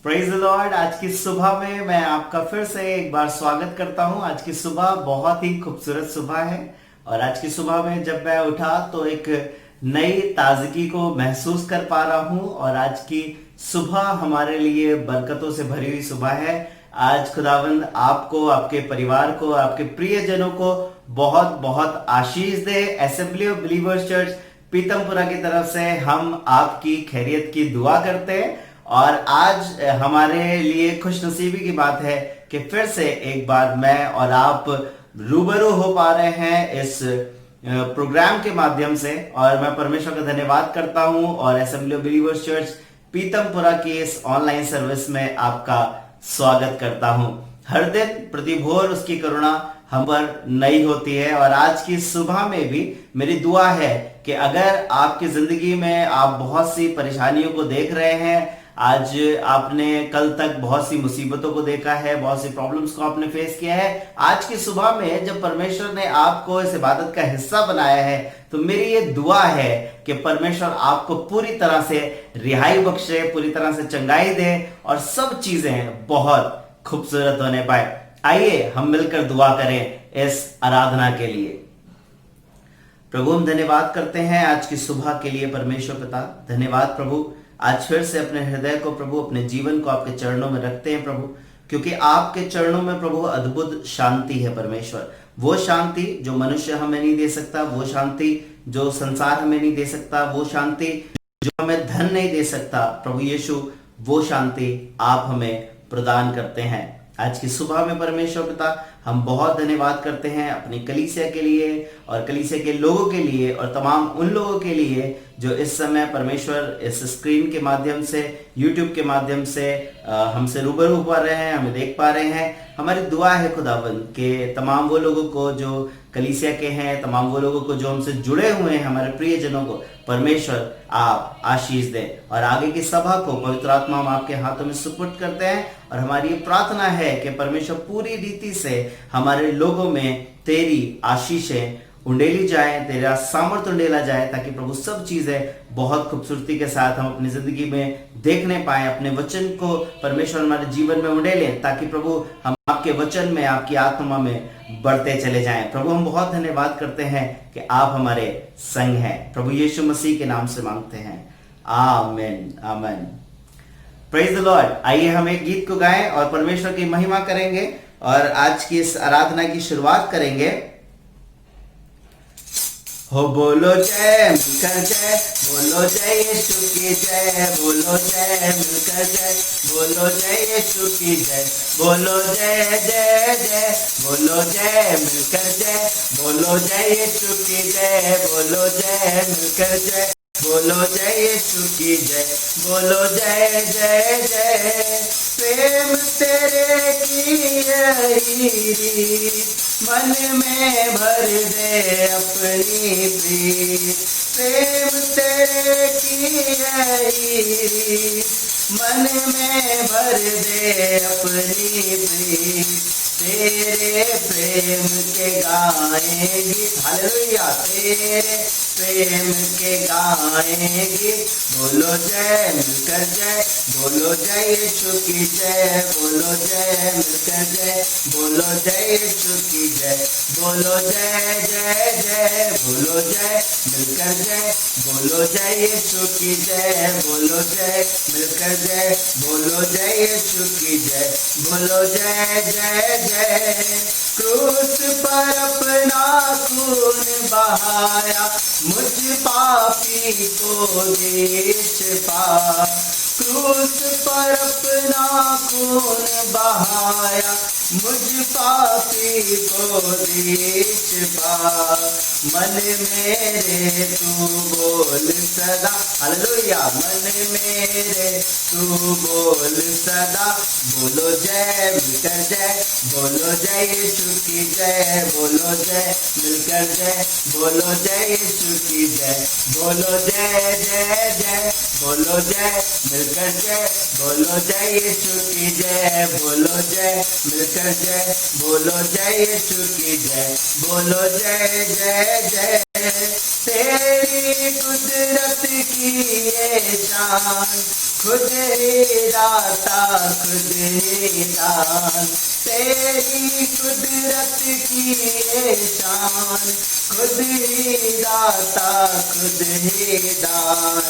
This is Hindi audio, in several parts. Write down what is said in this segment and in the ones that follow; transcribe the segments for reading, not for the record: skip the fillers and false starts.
Praise the Lord. आज की सुबह में मैं आपका फिर से एक बार स्वागत करता हूं। आज की सुबह बहुत ही खूबसूरत सुबह है और आज की सुबह में जब मैं उठा तो एक नई ताजगी को महसूस कर पा रहा हूं और आज की सुबह हमारे लिए बरकतों से भरी हुई सुबह है। आज खुदावंद आपको, आपके परिवार को, आपके प्रियजनों को बहुत बहुत आशीष दे। Assembly of believers church Pitampura की तरफ से हम आपकी खैरियत की दुआ करते हैं और आज हमारे लिए खुशनसीबी की बात है कि फिर से एक बार मैं और आप रूबरू हो पा रहे हैं इस प्रोग्राम के माध्यम से और मैं परमेश्वर का धन्यवाद करता हूं और assembly of believers church Pitampura की इस ऑनलाइन सर्विस में आपका स्वागत करता हूं। हर दिन प्रतिभोर उसकी करुणा हम पर नई होती है और आज की सुबह में भी मेरी दुआ है कि अगर आपकी जिंदगी में आप बहुत सी परेशानियों को देख रहे हैं, आज आपने कल तक बहुत सी मुसीबतों को देखा है, बहुत सी प्रॉब्लम्स को आपने फेस किया है, आज की सुबह में जब परमेश्वर ने आपको इस इबादत का हिस्सा बनाया है तो मेरी ये दुआ है कि परमेश्वर आपको पूरी तरह से रिहाई बख्शे, पूरी तरह से चंगाई दे और सब चीजें बहुत खूबसूरत होने पाए। आइए हम मिलकर दुआ करें इस आराधना के लिए। प्रभु हम धन्यवाद करते हैं आज की सुबह के लिए। परमेश्वर पिता धन्यवाद प्रभु, आज फिर से अपने हृदय को प्रभु, अपने जीवन को आपके चरणों में रखते हैं प्रभु, क्योंकि आपके चरणों में प्रभु अद्भुत शांति है परमेश्वर। वो शांति जो मनुष्य हमें नहीं दे सकता, वो शांति जो संसार हमें नहीं दे सकता, वो शांति जो हमें धन नहीं दे सकता, प्रभु यीशु वो शांति आप हमें प्रदान करते हैं। आज की सुबह में परमेश्वर पिता हम बहुत धन्यवाद करते हैं अपनी कलीसिया के लिए और कलीसिया के लोगों के लिए और तमाम उन लोगों के लिए जो इस समय परमेश्वर इस स्क्रीन के माध्यम से, यूट्यूब के माध्यम से हमसे रूबरू हो पा रहे हैं, हमें देख पा रहे हैं। हमारी दुआ है खुदावंद के तमाम वो लोगों को जो कलीसिया के हैं, तमाम वो लोगों को जो हमसे जुड़े हुए हैं, हमारे प्रियजनों को परमेश्वर आप आशीष दें और आगे की सभा को पवित्र आत्मा हम आपके हाथों में सुपुर्द करते हैं और हमारी ये प्रार्थना है कि परमेश्वर पूरी रीति से हमारे लोगों में तेरी आशीषें उंडेली जाए, तेरा सामर्थ्य उंडेला जाए, ताकि प्रभु सब चीजें बहुत खूबसूरती के साथ हम अपनी जिंदगी में देखने पाए। अपने वचन को परमेश्वर हमारे जीवन में उंडेलें ताकि प्रभु हम आपके वचन में, आपकी आत्मा में बढ़ते चले जाएं। प्रभु हम बहुत धन्यवाद करते हैं कि आप हमारे संग हैं। प्रभु यीशु मसीह के नाम से मांगते हैं, आमीन आमीन। Praise the lord. आइए हम एक गीत को गाएं और परमेश्वर की महिमा करेंगे और आज की इस आराधना की शुरुआत करेंगे। हो बोलो जय मिलकर जय, बोलो जय यीशु की जय, बोलो जय मिलकर जय, बोलो जय यीशु की जय, बोलो जय जय जय, बोलो जय मिलकर जय, बोलो जय यीशु की जय, बोलो जय मिलकर जय, बोलो जय यीशु की जय, बोलो जय जय जय। प्रेम तेरे की यही मन में भर दे अपनी प्रीत, प्रेम तेरे की यही मन में भर दे अपनी प्रीत। तेरे प्रेम के गाएंगे, हालेलुया, तेरे प्रेम के गाएंगे। बोलो जय मिलकर जय, बोलो जय यीशु की जय, बोलो जय मिलकर जय, बोलो जय यीशु की जय, बोलो जय जय जय, बोलो जय मिलकर जय, बोलो जय यीशु की जय, बोलो जय मिलकर जय, बोलो जय यीशु की जय, बोलो जय जय जय। क्रूस पर अपना खून बहाया, मुझ पापी को दे छिपा। क्रूस पर अपना खून बहाया, मुझ पापी को दे छिपा। मन मेरे तू बोल सदा, हालेलुया, मन मेरे तू बोल सदा। बोलो जय मिलकर जय, बोलो जय यीशु की जय, बोलो जय मिलकर जय, बोलो जय यीशु की जय, बोलो जय जय जय, बोलो जय मिलकर जय, बोलो जय यीशु की जय, बोलो जय मिलकर जय, बोलो जय यीशु की जय, बोलो जय जय जय। तेरी कुदरत की ये शान, खुद ही दाता खुद ही दान, तेरी कुदरत की ये शान। खुद ही दाता खुद ही दान,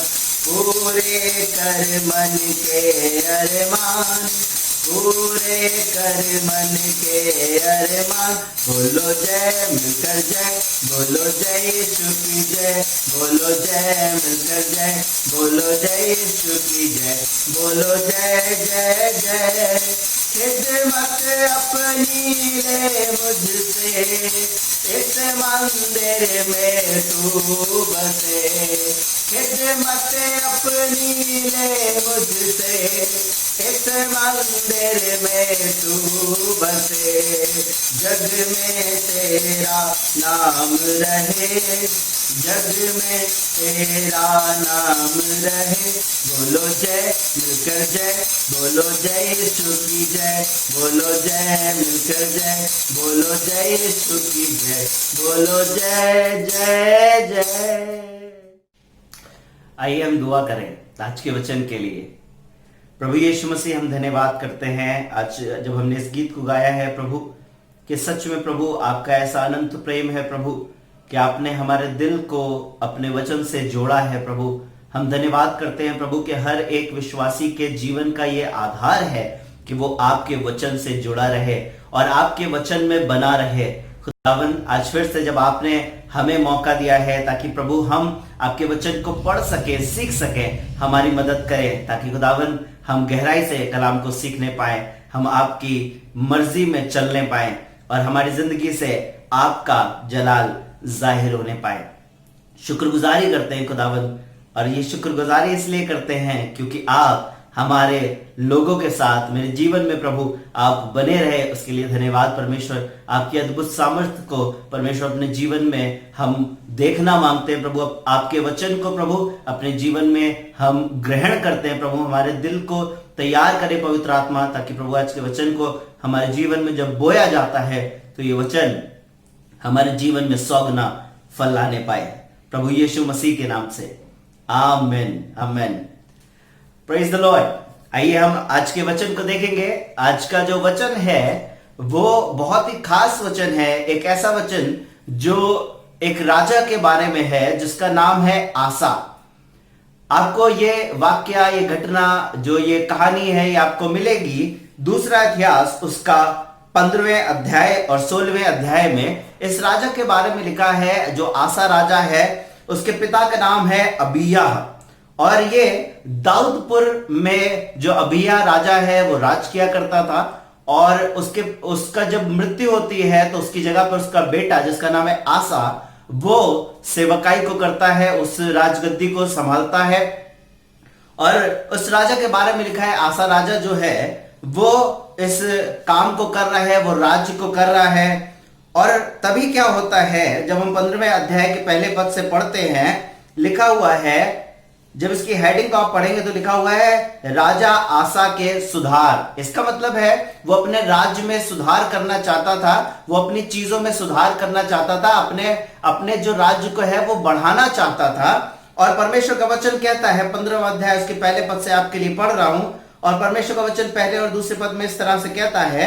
पूरे कर मन के अरमान, पूरे कर मन के अरमान। बोलो जय मिलकर जय, बोलो जय यीशु की जय, बोलो जय मिलकर जय, बोलो जय यीशु की जय, बोलो जय जय जय। खिदमत अपनी ले मुझसे, इस मंदिर में तू बसे। खिदमत अपनी ले मुझसे, इस मंदिर में तू बसे। जग में तेरा नाम रहे, जग में तेरा नाम रहे। बोलो जय मिलकर जय, बोलो जय यीशु की जय, बोलो जय मिलकर जय, बोलो जय यीशु की जय, बोलो जय जय जय। आइए हम दुआ करें आज के वचन के लिए। प्रभु यीशु मसीह, हम धन्यवाद करते हैं आज जब हमने इस गीत को गाया है प्रभु, कि सच में प्रभु आपका ऐसा अनंत प्रेम है प्रभु, कि आपने हमारे दिल को अपने वचन से जोड़ा है प्रभु। हम धन्यवाद करते हैं प्रभु कि हर एक विश्वासी के जीवन का ये आधार है कि वो आपके वचन से जुड़ा रहे और आपके वचन में बना रहे। खुदावन, आज फिर से जब आपने हमें मौका दिया है ताकि प्रभु हम आपके वचन को पढ़ सके, सीख सके, हमारी मदद करें ताकि खुदावन हम गहराई से कलाम को सीखने पाए, हम आपकी मर्जी में चलने पाए और हमारी जिंदगी से आपका जलाल जाहिर होने पाए। शुक्रगुजारी करते हैं खुदावन, और ये शुक्रगुजारी इसलिए करते हैं क्योंकि आप हमारे लोगों के साथ मेरे जीवन में प्रभु आप बने रहे। उसके लिए धन्यवाद परमेश्वर। आपकी अद्भुत सामर्थ्य को परमेश्वर अपने जीवन में हम देखना मांगते हैं प्रभु। आपके वचन को प्रभु अपने जीवन में हम ग्रहण करते हैं प्रभु। हमारे दिल को तैयार करे पवित्र आत्मा, ताकि प्रभु आज के वचन को हमारे जीवन में जब बोया जाता है तो ये वचन हमारे जीवन में 100 गुना फल लाने पाए। प्रभु यीशु मसीह के नाम से आमेन आमेन। Praise the lord. आइए हम आज के वचन को देखेंगे। आज का जो वचन है वो बहुत ही खास वचन है, एक ऐसा वचन जो एक राजा के बारे में है जिसका नाम है आसा। आपको ये वाक्य, ये घटना, जो ये कहानी है, ये आपको मिलेगी दूसरा इतिहास उसका 15वें अध्याय और 16वें अध्याय में। इस राजा के बारे में लिखा है, जो आसा राजा है उसके पिता का नाम है अबिय्याह, और ये दाऊदपुर में जो अबिय्याह राजा है वो राज किया करता था। और उसका जब मृत्यु होती है तो उसकी जगह पर उसका बेटा जिसका नाम है आसा, वो सेवकाई को करता है, उस राजगद्दी को संभालता है। और उस राजा के बारे में लिखा है, आसा राजा जो है वो इस काम को कर रहा है, वो राज्य को कर रहा है। और तभी क्या होता है, जब हम 15वें अध्याय के पहले पद से पढ़ते हैं, लिखा हुआ है, जब इसकी हेडिंग को आप पढ़ेंगे तो लिखा हुआ है राजा आसा के सुधार। इसका मतलब है वो अपने राज्य में सुधार करना चाहता था, वो अपनी चीजों में सुधार करना चाहता था, अपने जो राज्य को है वो बढ़ाना चाहता था। और परमेश्वर का वचन कहता है, 15वां अध्याय उसके पहले पद से आपके लिए पढ़ रहा हूं, और परमेश्वर का वचन पहले और दूसरे पद में इस तरह से कहता है,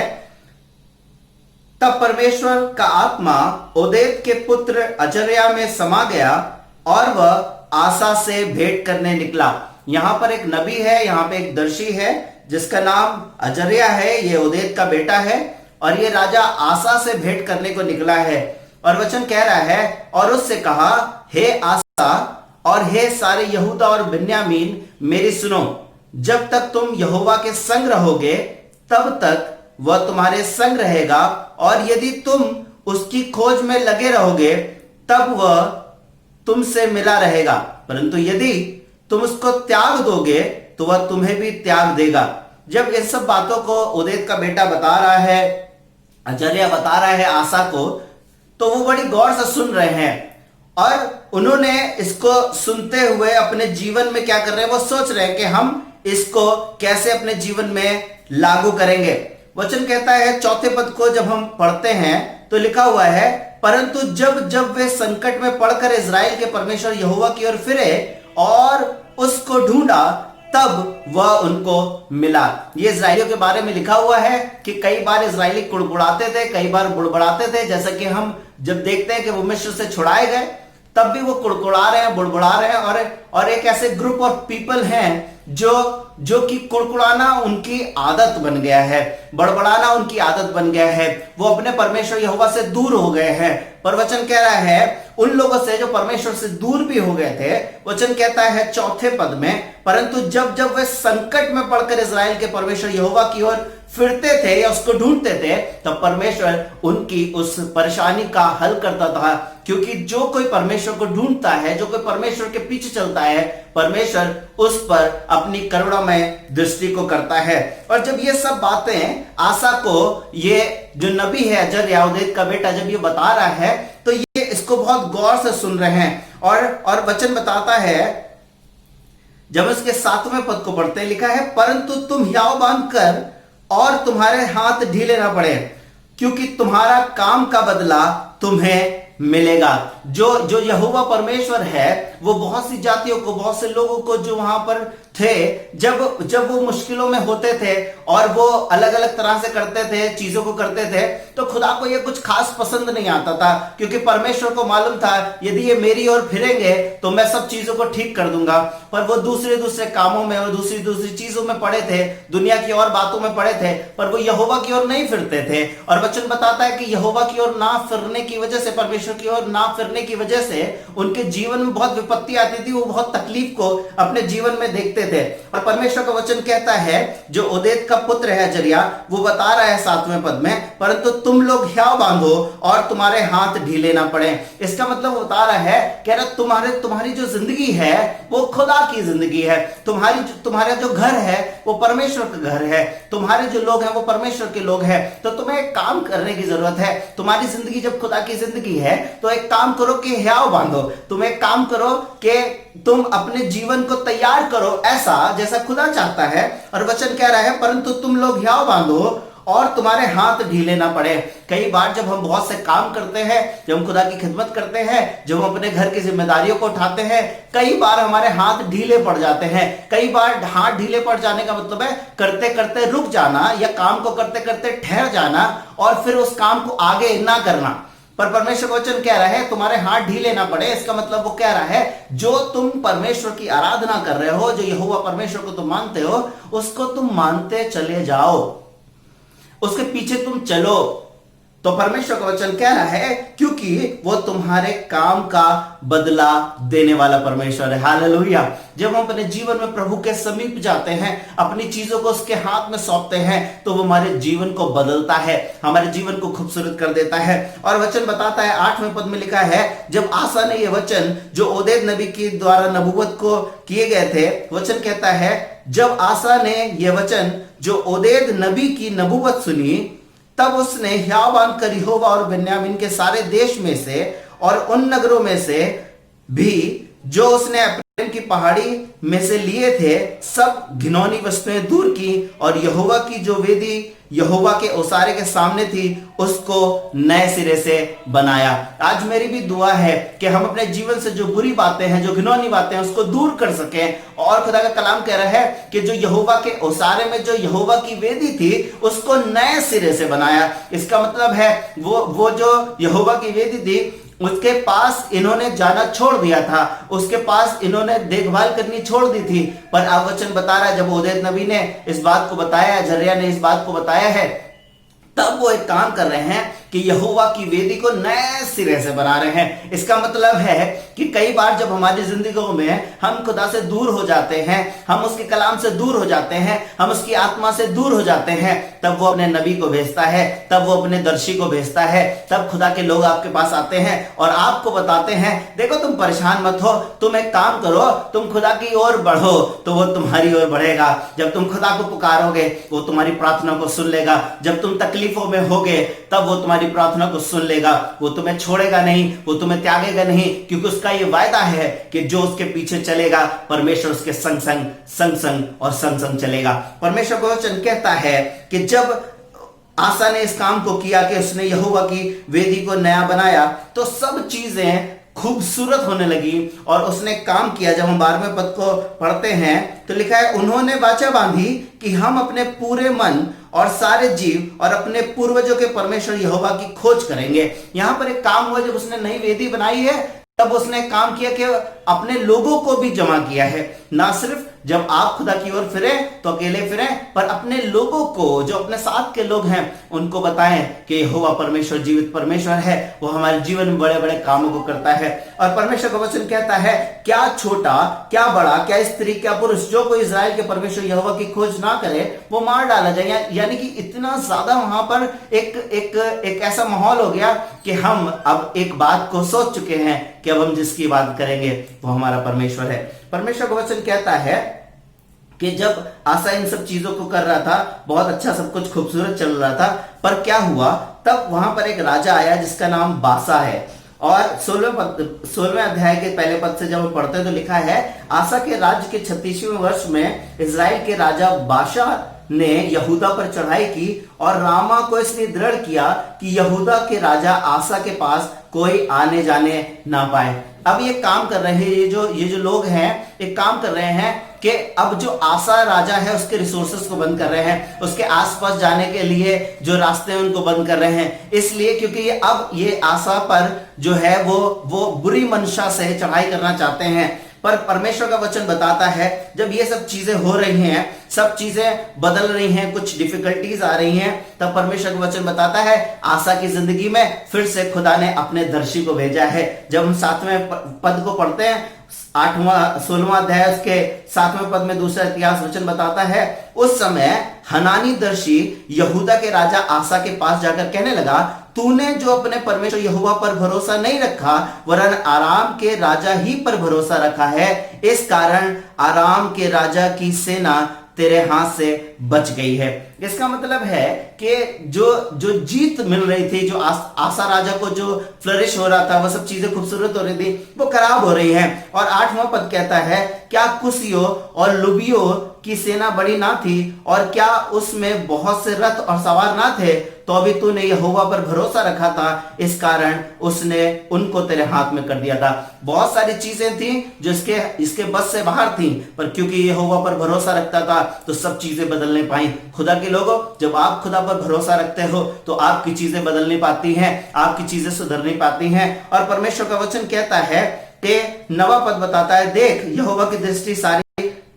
तब परमेश्वर का आत्मा ओदेद के पुत्र अजर्या में समा गया और वह आसा से भेंट करने निकला। यहां पर एक नबी है, यहां पे एक दर्शी है जिसका नाम अजर्या है, ये ओदेद का बेटा है, और ये राजा आसा से भेंट करने को निकला है। और वचन कह रहा है, और उससे कहा, हे आसा और हे सारे यहूदा और बिन्यामीन, मेरी सुनो। जब तक तुम यहोवा के संग रहोगे तब तक वह तुम्हारे संग रहेगा, और यदि तुम उसकी खोज में लगे रहोगे तब वह तुमसे मिला रहेगा, परंतु यदि तुम उसको त्याग दोगे तो वह तुम्हें भी त्याग देगा। जब इन सब बातों को ओदेद का बेटा बता रहा है, अजर्या बता रहा है आसा को, तो वो बड़ी गौर से सुन रहे हैं, और उन्होंने इसको सुनते हुए अपने जीवन में क्या कर रहे हैं, वो सोच रहे हैं कि हम इसको कैसे अपने जीवन में लागू करेंगे। वचन कहता है, चौथे पद को जब हम पढ़ते हैं तो लिखा हुआ है, परंतु जब जब वे संकट में पड़कर इजराइल के परमेश्वर यहोवा की ओर फिरे और उसको ढूंढा, तब वह उनको मिला। ये इजराइलियों के बारे में लिखा हुआ है कि कई बार इजराइली कुड़कुड़ाते थे, कई बार बुड़बुड़ाते थे। जैसा कि हम जब देखते हैं कि वो मिस्र से छुड़ाए गए तब भी वो कुड़कुड़ा रहे हैं, बुड़बुड़ा रहे हैं, और एक ऐसे ग्रुप ऑफ पीपल हैं जो कि कुड़कुड़ाना उनकी आदत बन गया है, बड़बड़ाना उनकी आदत बन गया है। वो अपने परमेश्वर यहोवा से दूर हो गए हैं। पर वचन कह रहा है उन लोगों से जो परमेश्वर से दूर भी हो गए थे, वचन कहता है चौथे पद में, परंतु जब जब वे संकट में पड़कर इस्राएल के परमेश्वर यहोवा की ओर फिरते थे या उसको ढूंढते थे, तब परमेश्वर उनकी उस परेशानी का हल करता था। क्योंकि जो कोई परमेश्वर को ढूंढता है, जो कोई परमेश्वर के पीछे चलता है, परमेश्वर उस पर अपनी करुणामय दृष्टि को करता है। और जब ये सब बातें आसा को ये जो नबी है अजर्या ओदेद का बेटा जब ये बता रहा है, तो ये इसको बहुत गौर से सुन रहे हैं। और वचन बताता है, जब इसके 7वें पद को पढ़ते लिखा है, परंतु तुम हियाव बांधकर और तुम्हारे हाथ ढीले ना पड़े, क्योंकि तुम्हारा काम का बदला तुम्हें मिलेगा। जो यहोवा परमेश्वर है वो बहुत सी जातियों को, बहुत से लोगों को जो वहां पर थे, जब वो मुश्किलों में होते थे और वो अलग अलग तरह से करते थे, चीजों को करते थे, तो खुदा को ये कुछ खास पसंद नहीं आता था। क्योंकि परमेश्वर को मालूम था यदि ये मेरी ओर फिरेंगे तो मैं सब चीजों को ठीक कर दूंगा। पर वो दूसरे कामों में और दूसरी चीजों में पड़े थे, दुनिया की और बातों में पड़े थे, पर वो यहोवा की ओर नहीं फिरते थे। और वचन बताता है कि यहोवा की ओर ना फिरने की वजह से, परमेश्वर की ओर ना फिरने की वजह से उनके जीवन में बहुत विपत्ति आती थी, वो बहुत तकलीफ को अपने जीवन में देखते थे। और परमेश्वर का वचन कहता है, जो ओदेद का पुत्र है अजर्या, वो बता रहा है 7वें पद में, परंतु तुम लोग हियाव बांधो और तुम्हारे हाथ ढीले ना पड़े। इसका मतलब बता रहा है, कह रहा तुम्हारी जो जिंदगी है वो खुदा की जिंदगी है, तुम्हारा जो घर है वो परमेश्वर का घर है, तुम्हारे जो लोग हैं वो परमेश्वर के लोग हैं। तो तुम्हें एक काम करने की जरूरत है। तुम्हारी जिंदगी जब खुदा की जिंदगी है तो एक काम करो कि हियाव बांधो। तुम एक काम करो कि तुम अपने जीवन को तैयार करो ऐसा जैसा खुदा चाहता है। और वचन कह रहा है, परंतु तुम लोग हियाव बांधो और तुम्हारे हाथ ढीले ना पड़े। कई बार जब हम बहुत से काम करते हैं, जब हम खुदा की खिदमत करते हैं, जब हम अपने घर की जिम्मेदारियों को उठाते हैं, कई बार हमारे हाथ ढीले पड़ जाते हैं। कई बार हाथ ढीले पड़ जाने का मतलब है करते करते रुक जाना, या काम को करते करते ठहर जाना और फिर उस काम को आगे ना करना। पर परमेश्वर वचन कह रहा है तुम्हारे हाथ ढीले ना पड़े। इसका मतलब वो कह रहा है, जो तुम परमेश्वर की आराधना कर रहे हो, जो यहोवा परमेश्वर को तुम मानते हो, उसको तुम मानते चले जाओ, उसके पीछे तुम चलो। तो परमेश्वर का वचन कह रहा है, क्योंकि वो तुम्हारे काम का बदला देने वाला परमेश्वर है। हालेलुया। जब हम अपने जीवन में प्रभु के समीप जाते हैं, अपनी चीजों को उसके हाथ में सौंपते हैं, तो वो हमारे जीवन को बदलता है, हमारे जीवन को खूबसूरत कर देता है। और वचन बताता है 8वें पद में लिखा है, जब आसा ने ये वचन जो ओदेद नबी के द्वारा नबूवत को किए गए थे, वचन कहता है, जब आसा ने ये वचन जो ओदेद नबी की नबूवत सुनी, तब उसने हियाव बांधकर यहोवा और बेन्यामीन के सारे देश में से और उन नगरों में से भी जो उसने एफ्राइम की पहाड़ी में से लिए थे, सब घिनौनी वस्तुएं दूर की और यहोवा की जो वेदी यहोवा के ओसारे के सामने थी उसको नए सिरे से बनाया। आज मेरी भी दुआ है कि हम अपने जीवन से जो बुरी बातें हैं, जो घिनौनी बातें हैं, उसको दूर कर सकें। और खुदा का कलाम कह रहा है कि जो यहोवा के ओसारे में जो यहोवा की वेदी थी उसको नए सिरे से बनाया। इसका मतलब है वो जो यहोवा की वेदी थी उसके पास इन्होंने जाना छोड़ दिया था, उसके पास इन्होंने देखभाल करनी छोड़ दी थी। पर अब वचन बता रहा है, जब ओदेद नबी ने इस बात को बताया, अजर्या ने इस बात को बताया है, तब वो एक काम कर रहे हैं कि यहोवा की वेदी को नए सिरे से बना रहे हैं। इसका मतलब है कि कई बार जब हमारी जिंदगियों में हम खुदा से दूर हो जाते हैं, हम उसके कलाम से दूर हो जाते हैं, हम उसकी आत्मा से दूर हो जाते हैं, तब वो अपने नबी को भेजता है, तब वो अपने दर्शी को भेजता है, तब खुदा के लोग आपके पास आते हैं और आपको बताते हैं, देखो तुम परेशान मत हो, तुम एक काम करो, तुम खुदा की ओर बढ़ो तो वो तुम्हारी ओर बढ़ेगा। जब तुम खुदा को पुकारोगे वो तुम्हारी प्रार्थना को सुन लेगा। जब तुम तकलीफों में होगे तब वो तुम्हारी प्रार्थना को सुन लेगा। वो तुम्हें छोड़ेगा नहीं, वो तुम्हें त्यागेगा नहीं, क्योंकि उसका ये वायदा है कि जो उसके पीछे चलेगा परमेश्वर उसके संग संग चलेगा। परमेश्वर का वचन कहता है कि जब आसा ने इस काम को किया कि उसने यहोवा की वेदी को नया बनाया, तो सब चीजें खूबसूरत होने लगी और उसने काम किया। जब हम 12वें पद को पढ़ते हैं तो लिखा है, उन्होंने वाचा बांधी कि हम अपने पूरे मन और सारे जीव और अपने पूर्वजों के परमेश्वर यहोवा की खोज करेंगे। यहां पर एक काम हुआ, जब उसने नई वेदी बनाई है तब उसने काम किया कि अपने लोगों को भी जमा किया है। ना सिर्फ जब आप खुदा की ओर फिरे तो अकेले फिरे, पर अपने लोगों को, जो अपने साथ के लोग हैं, उनको बताएं कि यहोवा परमेश्वर जीवित परमेश्वर है, वो हमारे जीवन में बड़े बड़े कामों को करता है। और परमेश्वर का वचन कहता है, क्या छोटा क्या बड़ा, क्या स्त्री क्या पुरुष, जो कोई इस्राएल के परमेश्वर यहोवा की खोज ना करे वो मार डाला जाए। यानी कि इतना ज्यादा वहां पर एक ऐसा माहौल हो गया कि हम अब एक बात को सोच चुके हैं कि अब हम जिसकी बात करेंगे वो हमारा परमेश्वर है। परमेश्वर का वचन कहता है कि जब आसा इन सब चीजों को कर रहा था, बहुत अच्छा सब कुछ खूबसूरत चल रहा था, पर क्या हुआ, तब वहां पर एक राजा आया जिसका नाम बासा है। और 16वें अध्याय के पहले पद से जब हम पढ़ते हैं तो लिखा है, आसा के राज्य के 36वें वर्ष में इजराइल के राजा बाशा ने यहूदा पर चढ़ाई की और रामा को इसलिए दृढ़ किया कि यहूदा के राजा आसा के पास कोई आने जाने ना पाए। अब ये काम कर रहे हैं, ये जो लोग हैं, एक काम कर रहे हैं कि अब जो आसा राजा है उसके रिसोर्सेस को बंद कर रहे हैं, उसके आसपास जाने के लिए जो रास्ते हैं उनको बंद कर रहे हैं। इसलिए क्योंकि ये आसा पर जो है वो बुरी मंशा से चढ़ाई करना चाहते हैं। पर परमेश्वर का वचन बताता है, जब ये सब चीजें हो रही हैं, सब चीजें बदल रही हैं, कुछ डिफिकल्टीज आ रही हैं, तब परमेश्वर का वचन बताता है आसा की जिंदगी में फिर से खुदा ने अपने दर्शी को भेजा है। जब हम 7वें पद को पढ़ते हैं, 16वां अध्याय उसके 7वें पद में दूसरा इतिहास वचन बताता है, उस समय हनानी दर्शी यहूदा के राजा आसा के पास जाकर कहने लगा, तूने जो अपने परमेश्वर यहोवा पर भरोसा नहीं रखा वरन आराम के राजा ही पर भरोसा रखा है, इस कारण आराम के राजा की सेना तेरे हाथ से बच गई है। इसका मतलब है कि जो जीत मिल रही थी, जो आसा राजा को जो फ्लरिश हो रहा था, वो सब चीजें खूबसूरत हो रही थी, वो खराब हो रही हैं। और 8वां पद कहता है, क्या कुसियो और लुबियो की सेना बड़ी ना थी और क्या उसमें बहुत से रथ और सवार ना थे, तो अभी तूने यहोवा पर भरोसा रखा था, इस कारण उसने उनको तेरे हाथ में कर दिया था। बहुत सारी चीजें थी जो इसके बस से बाहर थी, पर क्योंकि यहोवा पर भरोसा रखता था तो सब चीजें बदल नहीं पाई। खुदा के लोगों, जब आप खुदा पर भरोसा रखते हो तो आपकी चीजें बदल नहीं पाती हैं, आपकी चीजें सुधर नहीं पाती हैं। और परमेश्वर का वचन कहता है कि 9वां पद बताता है, देख यहोवा की दृष्टि सारी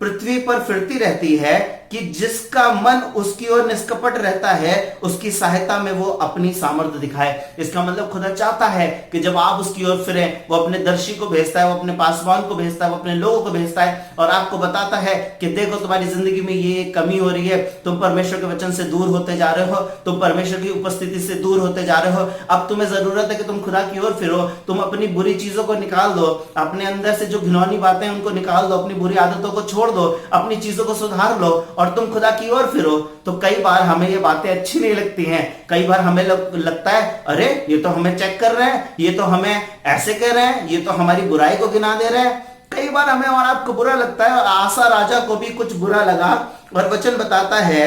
पृथ्वी पर फिरती रहती है कि जिसका मन उसकी ओर निष्कपट रहता है उसकी सहायता में वो अपनी सामर्थ्य दिखाए। इसका मतलब खुदा चाहता है कि जब आप उसकी ओर फिरे, वो अपने दर्शी को भेजता है, वो अपने पासवान को भेजता है, वो अपने लोगों को भेजता है और आपको बताता है कि देखो तुम्हारी जिंदगी में ये कमी हो रही है, तुम परमेश्वर के वचन से दूर होते जा रहे हो, तुम परमेश्वर की उपस्थिति से दूर होते जा रहे हो। अब तुम्हें जरूरत है कि तुम खुदा की ओर फिरो, तुम अपनी बुरी चीजों को निकाल दो, अपने अंदर से जो घिनौनी बातें उनको निकाल दो, अपनी बुरी आदतों को छोड़ दो, अपनी चीजों को सुधार लो और तुम खुदा की ओर फिरो। तो कई बार हमें ये बातें अच्छी नहीं लगती हैं, कई बार हमें लगता है अरे ये तो हमें चेक कर रहे हैं, ये तो हमें ऐसे कह रहे हैं, ये तो हमारी बुराई को गिना दे रहे हैं। कई बार हमें और आपको बुरा लगता है और आसा राजा को भी कुछ बुरा लगा। और वचन बताता है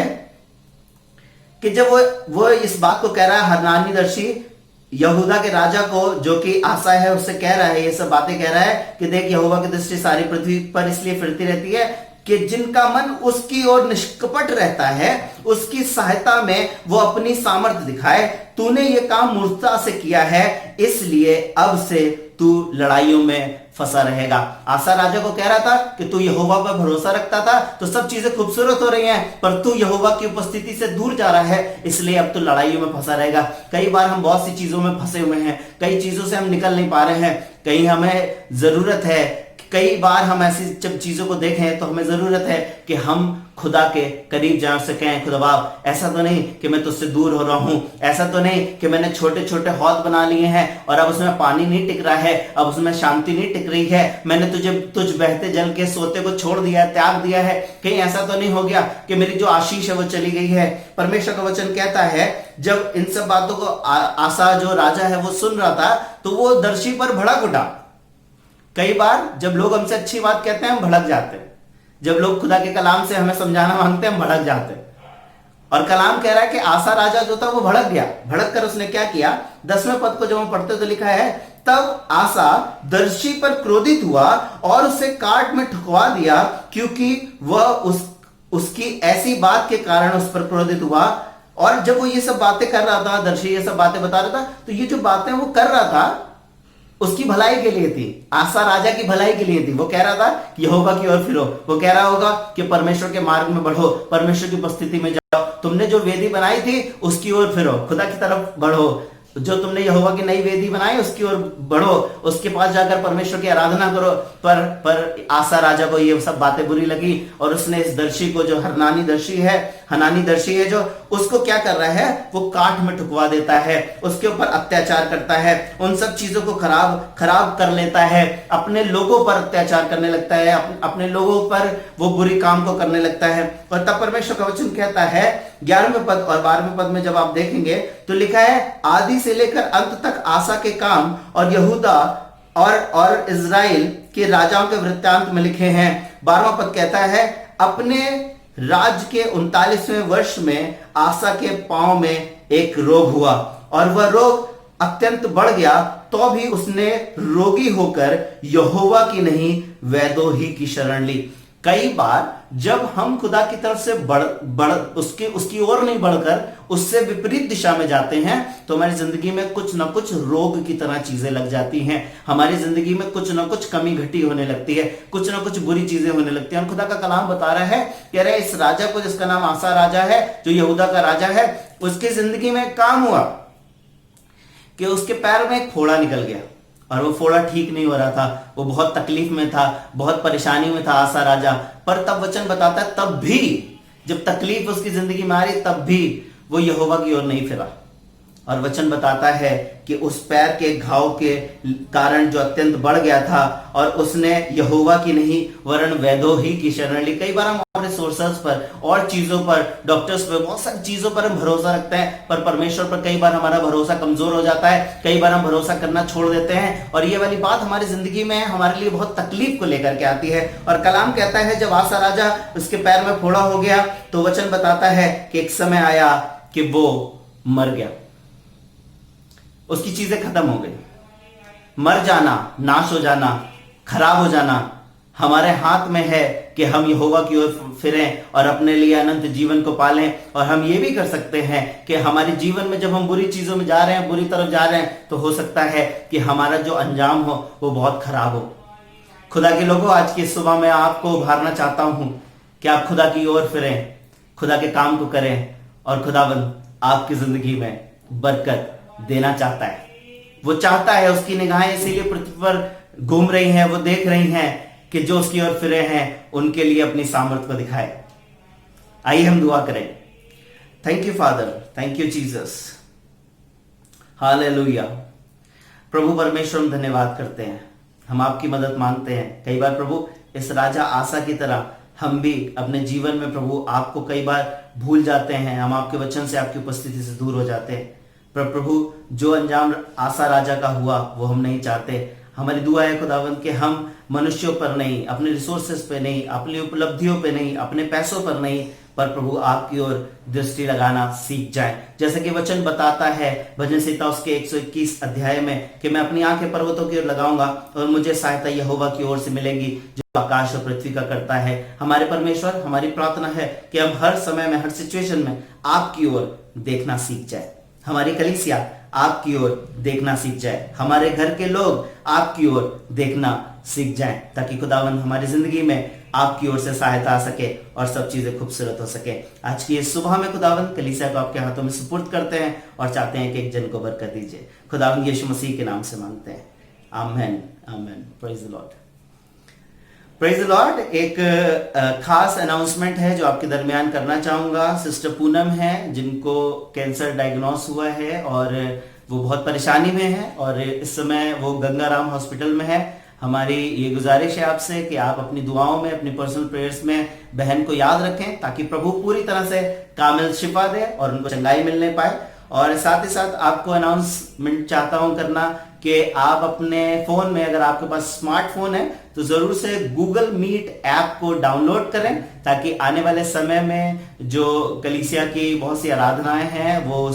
कि जब वो इस बात को कह रहा है, हनानी दर्शी यहूदा के राजा को, जो कि आसा है, उससे कह रहा है, ये सब बातें कह रहा है कि देख यहोवा की दृष्टि सारी पृथ्वी पर इसलिए फिरती रहती है कि जिनका मन उसकी ओर निष्कपट रहता है उसकी सहायता में वो अपनी सामर्थ्य दिखाए। तूने ये काम मूर्खता से किया है, इसलिए अब से तू लड़ाइयों में फंसा रहेगा। आसा राजा को कह रहा था कि तू यहोवा पर भरोसा रखता था तो सब चीजें खूबसूरत हो रही हैं, पर तू यहोवा की उपस्थिति से दूर जा रहा है, इसलिए अब तू लड़ाइयों में फंसा रहेगा। कई बार हम बहुत सी चीजों में फंसे हुए हैं, कई चीजों से हम निकल नहीं पा रहे हैं, कहीं हमें जरूरत है, कई बार हम ऐसी जब चीजों को देखें तो हमें जरूरत है कि हम खुदा के करीब जा सकें। खुदा बाप, ऐसा तो नहीं कि मैं तुझसे दूर हो रहा हूं, ऐसा तो नहीं कि मैंने छोटे छोटे हौद बना लिए हैं और अब उसमें पानी नहीं टिक रहा है, अब उसमें शांति नहीं टिक रही है, मैंने तुझ बहते जल के सोते को छोड़ दिया है, त्याग दिया है। कहीं ऐसा तो नहीं हो गया कि मेरी जो आशीष है वो चली गई है। परमेश्वर का वचन कहता है, जब इन सब बातों को आसा जो राजा है वो सुन रहा था तो वो दर्शी पर भड़क उठा। कई बार जब लोग हमसे अच्छी बात कहते हैं हम भड़क जाते हैं, जब लोग खुदा के कलाम से हमें समझाना मांगते हैं हम भड़क जाते हैं। और कलाम कह रहा है कि आसा राजा जो था वो भड़क गया। भड़क कर उसने क्या किया, 10वें पद को जब हम पढ़ते तो लिखा है तब आसा दर्शी पर क्रोधित हुआ और उसे काट में ठुकवा दिया, क्योंकि वह उसकी ऐसी बात के कारण उस पर क्रोधित हुआ। और जब वो ये सब बातें कर रहा था, दर्शी ये सब बातें बता रहा था, तो ये जो बातें वो कर रहा था उसकी भलाई के लिए थी, आसा राजा की भलाई के लिए थी। वो कह रहा था यहोवा की ओर फिरो, वो कह रहा होगा कि परमेश्वर के मार्ग में बढ़ो, परमेश्वर की उपस्थिति में जाओ, तुमने जो वेदी बनाई थी उसकी ओर फिरो, खुदा की तरफ बढ़ो, जो तुमने यहोवा की नई वेदी बनाई उसकी ओर बढ़ो, उसके पास जाकर परमेश्वर की आराधना करो। पर आसा राजा को ये सब बातें बुरी लगी और उसने इस दर्शी को, जो हनानी दर्शी है जो, उसको क्या कर रहा है, वो काठ में ठुकवा देता है, उसके ऊपर अत्याचार करता है, उन सब चीजों को खराब कर लेता है, अपने लोगों पर अत्याचार करने लगता है, अपने लोगों पर वो बुरी काम को करने लगता है। और तब परमेश्वर का वचन कहता है 11वें पद और 12वें पद में जब आप देखेंगे तो लिखा है, आदि से लेकर अंत तक आसा के काम और यहूदा और इजराइल के राजाओं के वृत्तांत में लिखे हैं। 12वां पद कहता है, अपने राज्य के 39वें वर्ष में आसा के पांव में एक रोग हुआ और वह रोग अत्यंत बढ़ गया, तो भी उसने रोगी होकर यहोवा की नहीं वैदों ही की शरण ली। कई बार जब हम खुदा की तरफ से उसकी ओर नहीं बढ़कर उससे विपरीत दिशा में जाते हैं, तो हमारी जिंदगी में कुछ ना कुछ रोग की तरह चीजें लग जाती हैं, हमारी जिंदगी में कुछ ना कुछ कमी घटी होने लगती है, कुछ ना कुछ बुरी चीजें होने लगती हैं। और खुदा का कलाम बता रहा है कि अरे इस राजा को, जिसका नाम आसा राजा है, जो यहूदा का राजा है, उसकी जिंदगी में एक काम हुआ कि उसके पैर में एक फोड़ा निकल गया और वो फोड़ा ठीक नहीं हो रहा था, वो बहुत तकलीफ में था, बहुत परेशानी में था आसा राजा। पर तब वचन बताता है, तब भी जब तकलीफ उसकी जिंदगी में आ रही, तब भी वो यहोवा की ओर नहीं फिरा। और वचन बताता है कि उस पैर के घाव के कारण जो अत्यंत बढ़ गया था, और उसने यहोवा की नहीं वरन वैदों ही की शरण ली। कई बार हम अपने सोर्सेस पर और चीजों पर, डॉक्टर्स पर, बहुत सारी चीजों पर हम भरोसा रखते हैं, पर परमेश्वर पर कई बार हमारा भरोसा कमजोर हो जाता है, कई बार हम भरोसा करना छोड़ देते हैं। और ये वाली बात हमारी जिंदगी में हमारे लिए बहुत तकलीफ को लेकर के आती है। और कलाम कहता है, जब आसा राजा, उसके पैर में फोड़ा हो गया, तो वचन बताता है कि एक समय आया कि वो मर गया, उसकी चीजें खत्म हो गई। मर जाना, नाश हो जाना, खराब हो जाना हमारे हाथ में है कि हम यहोवा की ओर फिरें और अपने लिए अनंत जीवन को पालें। और हम ये भी कर सकते हैं कि हमारे जीवन में जब हम बुरी चीजों में जा रहे हैं, बुरी तरफ जा रहे हैं, तो हो सकता है कि हमारा जो अंजाम हो वो बहुत खराब हो। खुदा के लोगों, आज की सुबह में आपको उभारना चाहता हूं कि आप खुदा की ओर फिरें, खुदा के काम को करें, और खुदावंद आपकी जिंदगी में बरकत देना चाहता है। वो चाहता है, उसकी निगाहें इसीलिए पृथ्वी पर घूम रही हैं, वो देख रही हैं कि जो उसकी ओर फिरे हैं उनके लिए अपनी सामर्थ्य को दिखाए। आइए हम दुआ करें। Thank you father, thank you Jesus, हालेलुया। प्रभु परमेश्वर, हम धन्यवाद करते हैं, हम आपकी मदद मांगते हैं। कई बार प्रभु इस राजा आसा की तरह हम भी अपने जीवन में प्रभु आपको कई बार भूल जाते हैं, हम आपके वचन से, आपकी उपस्थिति से दूर हो जाते हैं। पर प्रभु, जो अंजाम आसा राजा का हुआ वो हम नहीं चाहते। हमारी दुआ है खुदावंद कि हम मनुष्यों पर नहीं, अपने रिसोर्सेस पे नहीं, अपनी उपलब्धियों पे नहीं, अपने पैसों पर नहीं, पर प्रभु आपकी ओर दृष्टि लगाना सीख जाए। जैसे कि वचन बताता है भजन संहिता उसके 121 अध्याय में कि मैं अपनी आंखें पर्वतों की ओर लगाऊंगा और मुझे सहायता यहोवा की ओर से मिलेगी, जो आकाश और पृथ्वी का करता है। हमारे परमेश्वर, हमारी प्रार्थना है कि हम हर समय में, हर सिचुएशन में आपकी ओर देखना सीख जाए। हमारी कलीसिया आपकी ओर देखना सीख जाए, हमारे घर के लोग आपकी ओर देखना सीख जाएं, ताकि खुदावंद हमारी जिंदगी में आपकी ओर से सहायता आ सके और सब चीजें खूबसूरत हो सके। आज की इस सुबह में खुदावंद कलीसिया को आपके हाथों में सुपुर्द करते हैं और चाहते हैं कि एक जन को बरकत दीजिए। खुदावंद यीशु मसीह के नाम से मांगते हैं, आमेन, आमेन। Praise the lord, praise the lord. एक खास अनाउंसमेंट है जो आपके दरमियान करना चाहूंगा। सिस्टर पूनम है, जिनको कैंसर डायग्नोस हुआ है और वो बहुत परेशानी में है और इस समय वो गंगाराम हॉस्पिटल में है। हमारी ये गुजारिश है आपसे कि आप अपनी दुआओं में, अपनी पर्सनल प्रेयर्स में बहन को याद रखें, ताकि प्रभु पूरी तरह से कामिल शिफा दे और उनको चंगाई मिलने पाए। और साथ ही साथ आपको अनाउंसमेंट चाहता हूं करना कि आप अपने फोन में, अगर आपके पास स्मार्टफोन है, तो जरूर से गूगल मीट ऐप को डाउनलोड करें, ताकि आने वाले समय में जो कलीसिया की बहुत सी आराधनाएं हैं वो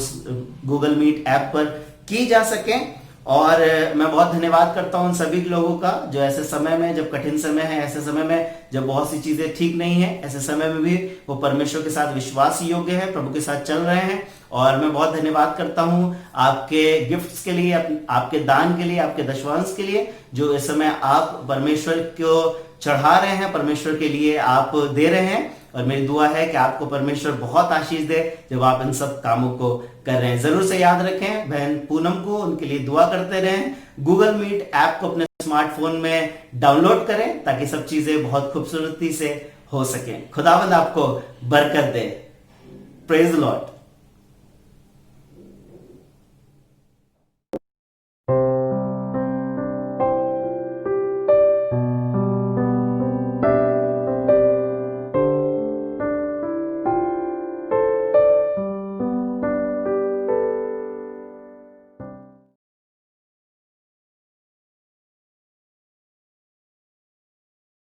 गूगल मीट ऐप पर की जा सकें। और मैं बहुत धन्यवाद करता हूं उन सभी लोगों का जो ऐसे समय में, जब कठिन समय है, ऐसे समय में जब बहुत सी चीजें ठीक नहीं है, ऐसे समय में भी वो परमेश्वर के साथ विश्वास योग्य है, प्रभु के साथ चल रहे हैं। और मैं बहुत धन्यवाद करता हूं आपके गिफ्ट्स के लिए, आपके दान के लिए, आपके दशवांश के लिए, जो इस समय आप परमेश्वर को चढ़ा रहे हैं, परमेश्वर के लिए आप दे रहे हैं। और मेरी दुआ है कि आपको परमेश्वर बहुत आशीष दे जब आप इन सब कामों को कर रहे हैं। जरूर से याद रखें बहन पूनम को, उनके लिए दुआ करते रहें। गूगल मीट ऐप को अपने स्मार्टफोन में डाउनलोड करें ताकि सब चीजें बहुत खूबसूरती से हो सके। खुदावंद आपको बरकत दे। Praise Lord.